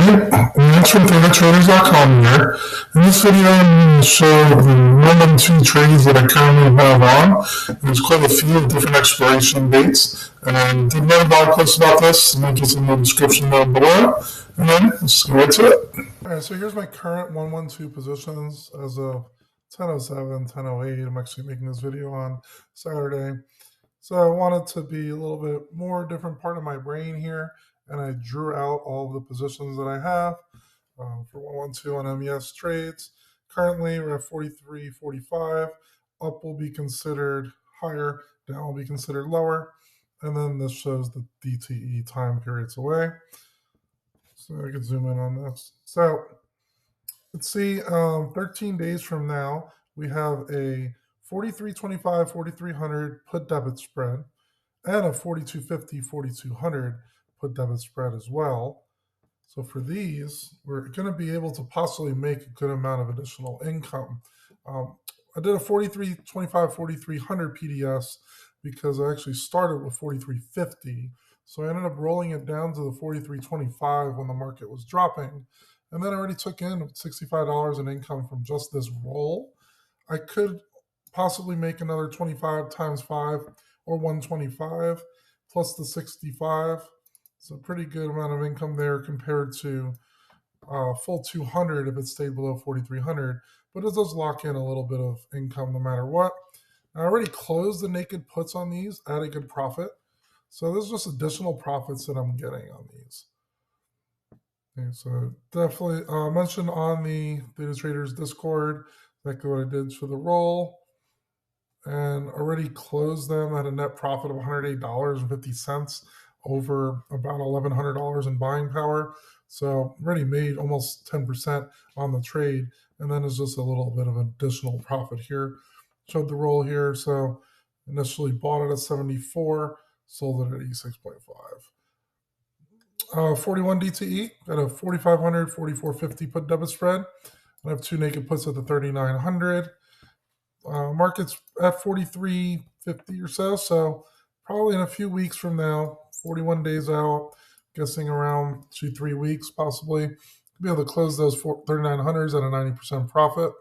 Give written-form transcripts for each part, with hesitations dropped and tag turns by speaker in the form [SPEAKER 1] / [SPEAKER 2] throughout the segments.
[SPEAKER 1] everybody. Thanks from traders.com here. In this video, I'm going to show the 112 trades that I currently have on. There's quite a few different expiration dates. And did another blog post about this. Link is in the description down below. And then let's go right to it. Alright, so here's my current 112 positions as of 10:07, 10:08. I'm actually making this video on Saturday. So I wanted to be a little bit more different part of my brain here, and I drew out all the positions that I have for 112 on MES trades. Currently, we're at 43.45. Up will be considered higher, down will be considered lower, and then this shows the DTE time periods away. So I can zoom in on this. So let's see, 13 days from now, we have a 43.25, 4,300 put debit spread, and a 42.50, 4,200 put debit spread as well. So for these, we're going to be able to possibly make a good amount of additional income. I did a 43.25, 4,300 PDS because I actually started with 43.50. So I ended up rolling it down to the 43.25 when the market was dropping. And then I already took in $65 in income from just this roll. I could possibly make another 25 times 5 or 125 plus the 65. It's a pretty good amount of income there compared to full 200 if it stayed below 4,300. But it does lock in a little bit of income no matter what. I already closed the naked puts on these at a good profit. So there's just additional profits that I'm getting on these. Okay, so definitely mentioned on the Data Traders Discord exactly what I did for the roll, and already closed them at a net profit of $108.50 over about $1,100 in buying power. So already made almost 10% on the trade, and then it's just a little bit of additional profit here. Showed the roll here, so initially bought it at 74, sold it at 86.5. 41 DTE, got a 4,500, 44.50 put debit spread. I have two naked puts at the 3,900. Market's at 43.50 or so probably in a few weeks from now, 41 days out, guessing around 2-3 weeks possibly, be able to close those 3,900s at a 90% profit.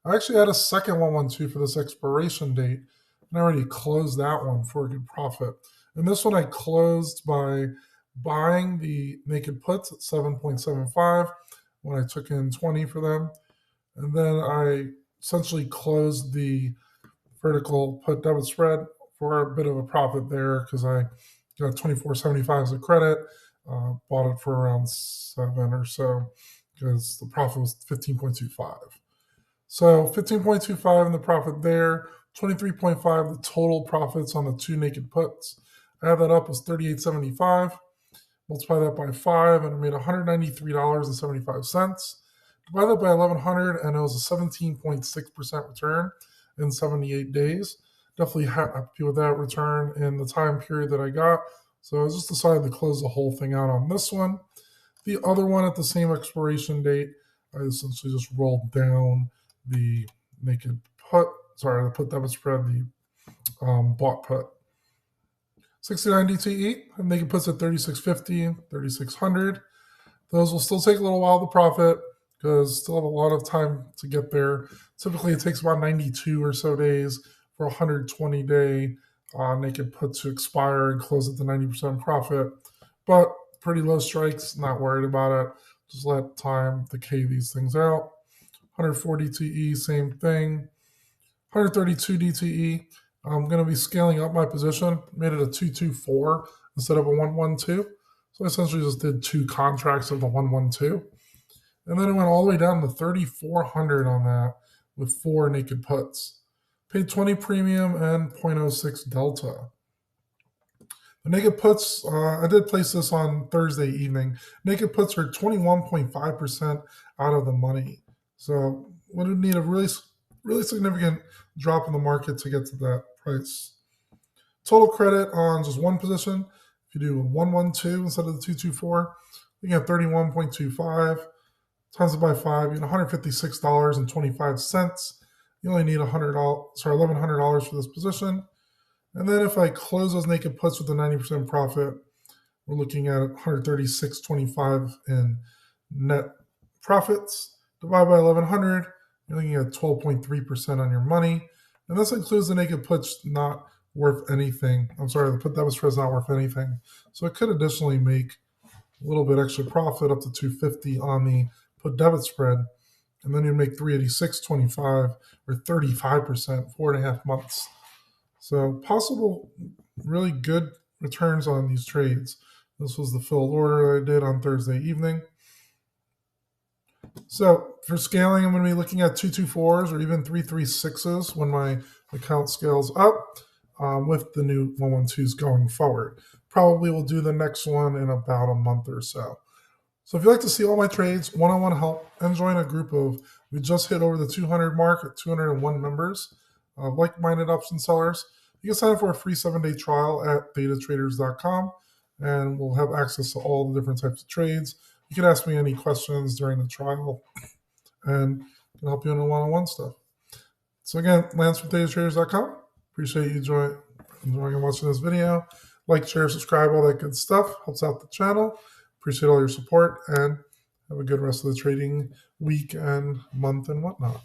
[SPEAKER 1] I actually had a second 112 for this expiration date, and I already closed that one for a good profit. And this one I closed by buying the naked puts at 7.75 when I took in 20 for them. And then I essentially closed the vertical put debit spread for a bit of a profit there because I got 24.75 as a credit, bought it for around 7 or so because the profit was 15.25. So 15.25 in the profit there, 23.5 the total profits on the two naked puts. I had that up as 38.75. Multiply that by 5, and I made $193.75. Divide that by 1,100, and it was a 17.6% return in 78 days. Definitely happy with that return in the time period that I got. So I just decided to close the whole thing out on this one. The other one at the same expiration date, I essentially just rolled down the naked put, the put debit spread, the bought put. 69 DTE, and naked puts at 36.50, 3,600. Those will still take a little while to profit because still have a lot of time to get there. Typically, it takes about 92 or so days for a 120-day naked put to expire and close at the 90% profit. But pretty low strikes, not worried about it. Just let time decay these things out. 104 DTE, same thing. 132 DTE. I'm going to be scaling up my position. Made it a 224 instead of a 112. So I essentially just did 2 contracts of the 112. And then it went all the way down to 3,400 on that with 4 naked puts. Paid 20 premium and 0.06 delta. The naked puts, I did place this on Thursday evening. Naked puts are 21.5% out of the money. So we would need a really significant drop in the market to get to that price. Total credit on just one position, if you do a 112 instead of the 224, you get 31.25 times it by 5, you get $156.25. You only need $1,100 for this position. And then if I close those naked puts with a 90% profit, we're looking at $136.25 in net profits, divide by 1100, you're looking at 12.3% on your money. And this includes the naked puts not worth anything. I'm sorry, the put debit spread is not worth anything. So it could additionally make a little bit extra profit up to 250 on the put debit spread. And then you make 386.25 or 35%, 4.5 months. So possible really good returns on these trades. This was the filled order that I did on Thursday evening. So for scaling, I'm going to be looking at 224s or even 336s when my account scales up with the new 112s going forward. Probably will do the next one in about a month or so. So if you'd like to see all my trades, one-on-one help, and join a group of, we just hit over the 200 mark at 201 members of like-minded option sellers. You can sign up for a free 7-day trial at betatraders.com, and we'll have access to all the different types of trades. You can ask me any questions during the trial, and can help you in the one-on-one stuff. So again, Lance from betatraders.com. Appreciate you enjoying and watching this video. Like, share, subscribe, all that good stuff. Helps out the channel. Appreciate all your support, and have a good rest of the trading week and month and whatnot.